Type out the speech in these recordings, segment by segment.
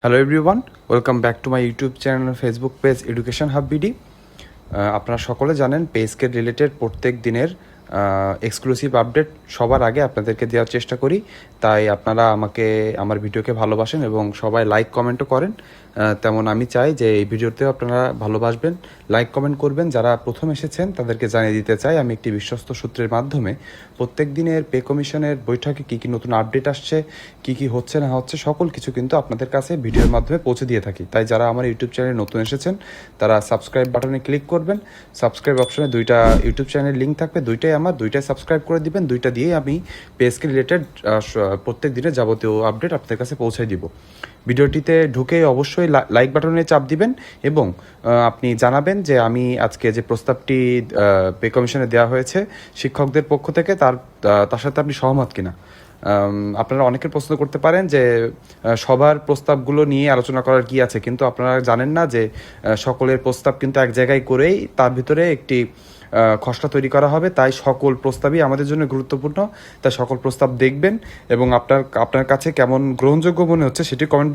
Hello everyone, welcome back to my YouTube channel Facebook page education hub BD. আপনারা সকলে জানেন pay scale related প্রত্যেক দিনের exclusive update সবার আগে আপনাদেরকে দেওয়ার চেষ্টা করি। তাই আপনারা আমার ভিডিওকে ভালোবাসেন এবং সবাই লাইক কমেন্টও করেন। তেমন আমি চাই যে এই ভিডিওতেও আপনারা ভালোবাসবেন, লাইক কমেন্ট করবেন। যারা প্রথম এসেছেন তাদেরকে জানিয়ে দিতে চাই আমি একটি বিশ্বস্ত সূত্রের মাধ্যমে প্রত্যেক দিনের পে কমিশনের বৈঠকে কী কী নতুন আপডেট আসছে, কী কী হচ্ছে না হচ্ছে, সকল কিছু কিন্তু আপনাদের কাছে ভিডিওর মাধ্যমে পৌঁছে দিয়ে থাকি। তাই যারা আমার ইউটিউব চ্যানেলে নতুন এসেছেন তারা সাবস্ক্রাইব বাটনে ক্লিক করবেন। সাবস্ক্রাইব অপশনে দুইটা ইউটিউব চ্যানেলের লিঙ্ক থাকবে, দুইটাই সাবস্ক্রাইব করে দিবেন। দুইটা দিয়েই আমি পে স্কেল রিলেটেড প্রত্যেক দিনের যাবতীয় আপডেট আপনাদের কাছে পৌঁছে দিব। ভিডিওটিতে ঢুকে অবশ্যই লাইক বাটনে চাপ দিবেন এবং আপনি জানাবেন যে আমি আজকে যে প্রস্তাবটি পে কমিশনে দেওয়া হয়েছে শিক্ষকদের পক্ষ থেকে তার সাথে আপনি সহমত কিনা। আপনারা অনেকের প্রশ্ন করতে পারেন যে সবার প্রস্তাবগুলো নিয়ে আলোচনা করার কি আছে, কিন্তু আপনারা জানেন না যে সকলের প্রস্তাব কিন্তু এক জায়গায় করেই তার ভিতরে একটি খসড়া তৈরি করা হবে। তাই সকল প্রস্তাবই আমাদের জন্য গুরুত্বপূর্ণ। তাই সকল প্রস্তাব দেখবেন এবং আপনার কাছে কেমন গ্রহণযোগ্য মনে হচ্ছে সেটি কমেন্ট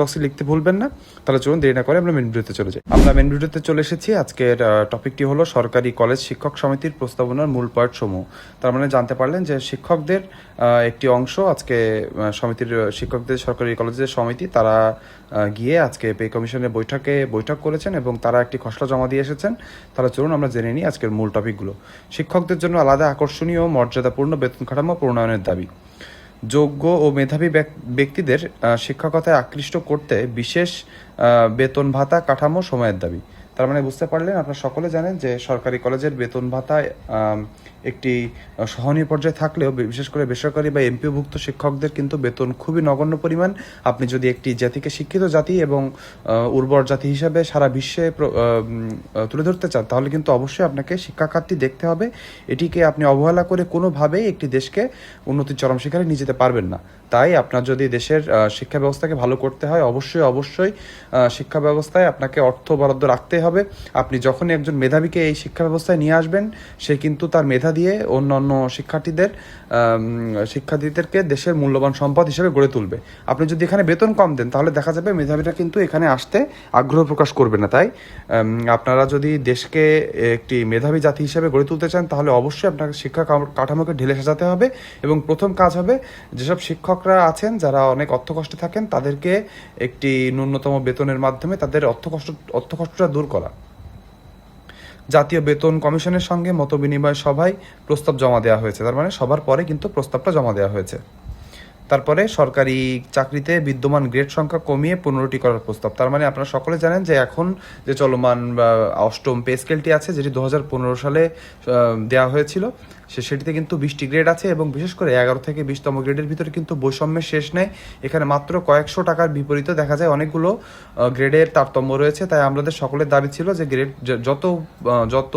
বক্সে লিখতে ভুলবেন না। তাহলে চলুন দেরি না করে আমরা মেন ভিডিওতে চলে যাই। আমরা মেন ভিডিওতে চলে এসেছি। আজকের টপিকটি হলো সরকারি কলেজ শিক্ষক সমিতির প্রস্তাবনার মূল পয়েন্ট সমূহ। তার মানে জানতে পারলেন যে শিক্ষকদের একটি অংশ আজকে শিক্ষকদের সরকারি কলেজের সমিতি তারা গিয়ে আজকে পে কমিশনের বৈঠক করেছেন এবং তারা একটি খসড়া জমা দিয়ে এসেছেন। তাহলে চলুন আমরা জেনে নিই আজকের মূল টপিকগুলো। শিক্ষকদের জন্য আলাদা আকর্ষণীয় মর্যাদাপূর্ণ বেতন কাঠামো প্রণয়নের দাবি। যোগ্য ও মেধাবী ব্যক্তিদের শিক্ষকতায় আকৃষ্ট করতে বিশেষ বেতন ভাতা কাঠামো সময়ের দাবি। তার মানে বুঝতে পারলেন, আপনারা সকলে জানেন যে সরকারি কলেজের বেতন ভাতায় একটি সহনীয় পর্যায়ে থাকলেও বিশেষ করে বেসরকারি বা এমপিওভুক্ত শিক্ষকদের কিন্তু বেতন খুবই নগণ্য পরিমাণ। আপনি যদি একটি জাতিকে শিক্ষিত জাতি এবং উর্বর জাতি হিসাবে সারা বিশ্বে তুলে ধরতে চান তাহলে কিন্তু অবশ্যই আপনাকে শিক্ষা খাতটি দেখতে হবে। এটিকে আপনি অবহেলা করে কোনোভাবেই একটি দেশকে উন্নতির চরম শিখরে নিয়ে যেতে পারবেন না। তাই আপনার যদি দেশের শিক্ষা ব্যবস্থাকে ভালো করতে হয় অবশ্যই শিক্ষা ব্যবস্থায় আপনাকে অর্থ বরাদ্দ রাখতে হবে। আপনি যখনই একজন মেধাবীকে এই শিক্ষা ব্যবস্থায় নিয়ে আসবেন সে কিন্তু তার মেধা দিয়ে অন্যান্য শিক্ষার্থীদেরকে দেশের মূল্যবান সম্পদ হিসেবে গড়ে তুলবে। আপনি যদি এখানে বেতন কম দেন তাহলে দেখা যাবে মেধাবীরা কিন্তু এখানে আসতে আগ্রহ প্রকাশ করবে না। তাই আপনারা যদি দেশকে একটি মেধাবী জাতি হিসেবে গড়ে তুলতে চান তাহলে অবশ্যই আপনাকে শিক্ষা কাঠামোকে ঢেলে সাজাতে হবে এবং প্রথম কাজ হবে যেসব শিক্ষকরা আছেন যারা অনেক অর্থকষ্টে থাকেন তাদেরকে একটি ন্যূনতম বেতনের মাধ্যমে তাদের অর্থকষ্টটা দূর করা। জাতীয় বেতন কমিশনের সঙ্গে মতবিনিময় সভায় প্রস্তাব জমা দেওয়া হয়েছে। তার মানে সবার পরে কিন্তু প্রস্তাবটা জমা দেওয়া হয়েছে। তারপরে সরকারি চাকরিতে বিদ্যমান গ্রেড সংখ্যা কমিয়ে 15টি করার প্রস্তাব। তার মানে আপনারা সকলে জানেন যে এখন যে চলমান অষ্টম পে স্কেলটি আছে যেটি 2015 সালে দেওয়া হয়েছিল সেটিতে কিন্তু 20টি গ্রেড আছে এবং বিশেষ করে 11 থেকে 20তম গ্রেডের ভিতরে কিন্তু বৈষম্যের শেষ নেই। এখানে মাত্র কয়েকশো টাকার বিপরীতে দেখা যায় অনেকগুলো গ্রেডের তারতম্য রয়েছে। তাই আমাদের সকলের দাবি ছিল যে গ্রেড যত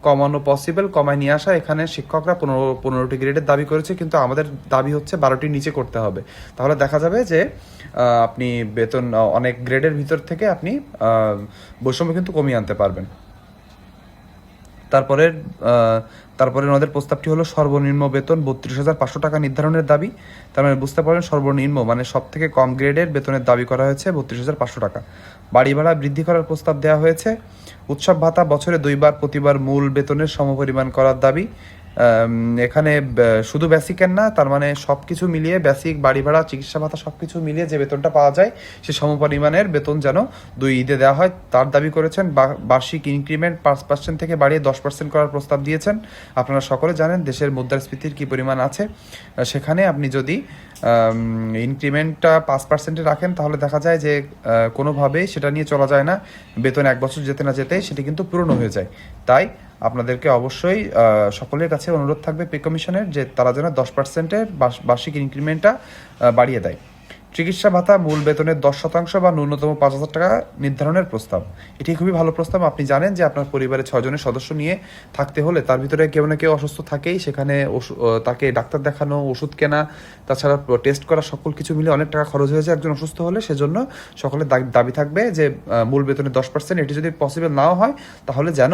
কমানো পসিবল কমায় নিয়ে আসা। এখানে শিক্ষকরা 15টি গ্রেডের দাবি করেছে, কিন্তু আমাদের দাবি হচ্ছে 12টির নিচে করতে হবে। তাহলে দেখা যাবে যে আপনি বেতন অনেক গ্রেডের ভিতর থেকে আপনি বৈষম্য কিন্তু কমিয়ে আনতে পারবেন। তারপরে ওনাদের প্রস্তাবটি হলো সর্বনিম্ন বেতন 32,500 টাকা নির্ধারণের দাবি। তার মানে বুঝতে পারেন সর্বনিম্ন মানে সব থেকে কম গ্রেডের বেতনের দাবি করা হয়েছে 32,500 টাকা। বাড়ি ভাড়া বৃদ্ধি করার প্রস্তাব দেওয়া হয়েছে। উৎসব ভাতা বছরে 2বার প্রতিবার মূল বেতনের সমপরিমাণ করার দাবি। এখানে শুধু বেসিকের না, তার মানে সব কিছু মিলিয়ে বেসিক, বাড়ি ভাড়া, চিকিৎসা ভাতা সব কিছু মিলিয়ে যে বেতনটা পাওয়া যায় সে সমপরিমাণের বেতন যেন 2 ঈদে দেওয়া হয় তার দাবি করেছেন। বার্ষিক ইনক্রিমেন্ট 5% থেকে বাড়িয়ে 10% করার প্রস্তাব দিয়েছেন। আপনারা সকলে জানেন দেশের মুদ্রাস্ফীতির কী পরিমাণ আছে। সেখানে আপনি যদি ইনক্রিমেন্টটা 5% রাখেন তাহলে দেখা যায় যে কোনোভাবেই সেটা নিয়ে চলা যায় না। বেতন 1 বছর যেতে না যেতেই সেটি কিন্তু পূরণ হয়ে যায়। তাই আপনাদেরকে অবশ্যই সকলের কাছে অনুরোধ থাকবে পে কমিশনের যে তারা যেন 10%-এর বার্ষিক ইনক্রিমেন্টটা বাড়িয়ে দেয়। চিকিৎসা ভাতা মূল বেতনের 10% বা ন্যূনতম 5,000 টাকা নির্ধারণের প্রস্তাব। এটি খুবই ভালো প্রস্তাব। আপনি জানেন যে আপনার পরিবারে 6 জনের সদস্য নিয়ে থাকতে হলে তার ভিতরে কেউ না কেউ অসুস্থ থাকেই। সেখানে তাকে ডাক্তার দেখানো, ওষুধ কেনা, তাছাড়া টেস্ট করা সকল কিছু মিলে অনেক টাকা খরচ হয়ে যায় একজন অসুস্থ হলে। সেজন্য সকলের দাবি থাকবে যে মূল বেতনের 10%, এটি যদি পসিবল নাও হয় তাহলে যেন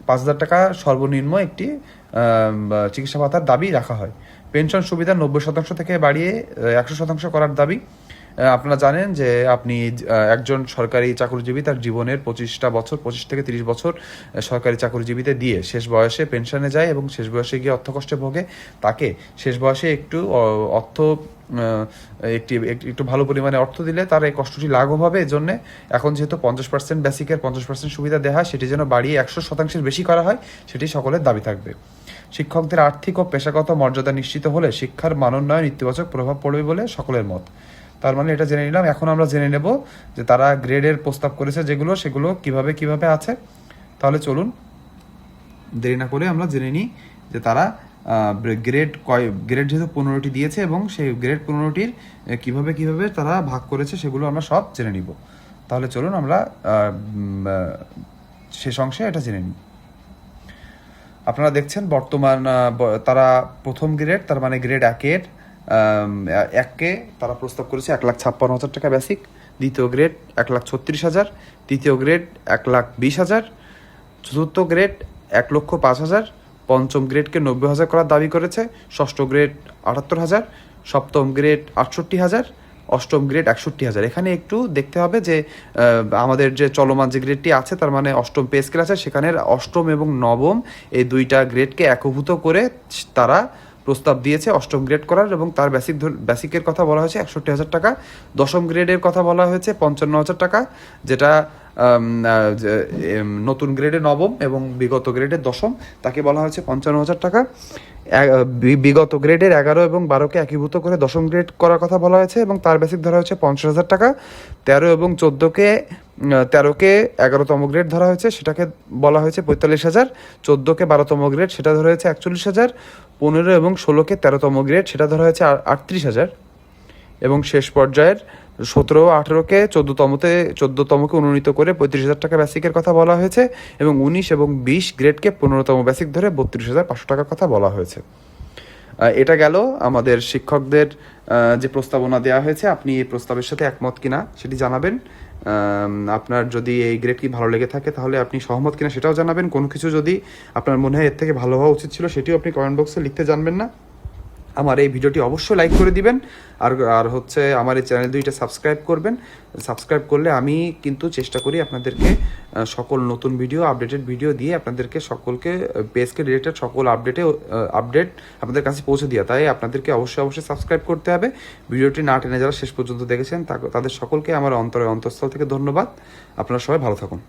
5,000 টাকা সর্বনিম্ন একটি চিকিৎসা ভাতার দাবি রাখা হয়। পেনশন সুবিধা 90% থেকে বাড়িয়ে 100% করার দাবি। আপনারা জানেন যে আপনি একজন সরকারি চাকরিজীবী তার জীবনের 25 থেকে 30 বছর সরকারি চাকরিজীবীতে দিয়ে শেষ বয়সে পেনশনে যায় এবং শেষ বয়সে গিয়ে অর্থকষ্টে ভোগে। তাকে শেষ বয়সে একটু অর্থ একটু ভালো পরিমাণে অর্থ দিলে তার এই কষ্টটি লাঘব হবে। এর জন্য এখন যেহেতু 50% বেসিকের 50% সুবিধা দেওয়া হয়, সেটি যেন বাড়িয়ে 100% বেশি করা হয়, সেটি সকলের দাবি থাকবে। শিক্ষকদের আর্থিক ও পেশাগত মর্যাদা নিশ্চিত হলে শিক্ষার মানোন্নয়ন ইতিবাচক প্রভাব পড়বে বলে সকলের মত। তার মানে এটা জেনে নিলাম। এখন আমরা জেনে নেব যে তারা গ্রেডের প্রস্তাব করেছে সেগুলো কিভাবে আছে। তাহলে চলুন দেরি না করে আমরা জেনে নিই যে তারা গ্রেড যেহেতু 15টি দিয়েছে এবং সেই গ্রেড 15টির কিভাবে তারা ভাগ করেছে সেগুলো আমরা সব জেনে নিব। তাহলে চলুন আমরা শেষ অংশে এটা জেনে নিই। আপনারা দেখছেন বর্তমান তারা প্রথম গ্রেড, তার মানে গ্রেড এককে তারা প্রস্তাব করেছে 1,56,000 টাকা বেসিক, দ্বিতীয় গ্রেড 1,36,000, তৃতীয় গ্রেড 1,20,000, চতুর্থ গ্রেড 1,05,000, পঞ্চম গ্রেডকে 90,000 করার দাবি করেছে, ষষ্ঠ গ্রেড 78,000, সপ্তম গ্রেড 68,000, অষ্টম গ্রেড 61,000। এখানে একটু দেখতে হবে যে আমাদের যে চলমান যে গ্রেডটি আছে, তার মানে অষ্টম পে স্কেল আছে, সেখানের অষ্টম এবং নবম এই দুইটা গ্রেডকে একভূত করে তারা প্রস্তাব দিয়েছে অষ্টম গ্রেড করার, এবং তার বেসিকের কথা বলা হয়েছে 61,000 টাকা। দশম গ্রেডের কথা বলা হয়েছে 55,000 টাকা, যেটা নতুন গ্রেডে নবম এবং বিগত গ্রেডের দশম, তাকে বলা হয়েছে 55,000 টাকা। বিগত গ্রেডের 11 এবং 12কে একীভূত করে দশম গ্রেড করার কথা বলা হয়েছে এবং তার বেসিক ধরা হয়েছে 50,000 টাকা। 13 এবং 14কে 11তম গ্রেড ধরা হয়েছে, সেটাকে বলা হয়েছে 45,000। 14কে 12তম গ্রেড, সেটা ধরা হয়েছে 41,000। 15 এবং 16কে 13তম গ্রেড, সেটা ধরা হয়েছে 38,000। এবং শেষ পর্যায়ের 17 ও 18কে 14তমকে উন্নীত করে 35,000 টাকা বেসিকের কথা বলা হয়েছে এবং 19 এবং 20 গ্রেডকে 15তম বেসিক ধরে 32,500 টাকার কথা বলা হয়েছে। এটা গেল আমাদের শিক্ষকদের যে প্রস্তাবনা দেওয়া হয়েছে। আপনি এই প্রস্তাবের সাথে একমত কিনা সেটি জানাবেন। আপনার যদি এই গ্রেড কি ভালো লেগে থাকে তাহলে আপনি সহমত কিনা সেটাও জানাবেন। কোনো কিছু যদি আপনার মনে হয় এর থেকে ভালো হওয়া উচিত ছিল, সেটিও আপনি কমেন্ট বক্সে লিখতে জানবেন না। আমার এই ভিডিওটি অবশ্যই লাইক করে দিবেন, আর হচ্ছে আমার এই চ্যানেল দুইটা সাবস্ক্রাইব করবেন। সাবস্ক্রাইব করলে আমি কিন্তু চেষ্টা করি আপনাদেরকে সকল নতুন ভিডিও, আপডেটেড ভিডিও দিয়ে আপনাদেরকে সকলকে পেজকে রিলেটেড সকল আপডেট আপনাদের কাছে পৌঁছে দেওয়া। তাই আপনাদেরকে অবশ্যই সাবস্ক্রাইব করতে হবে। ভিডিওটি না টেনে যারা শেষ পর্যন্ত দেখেছেন তাদের সকলকে আমার অন্তরস্থল থেকে ধন্যবাদ। আপনারা সবাই ভালো থাকুন।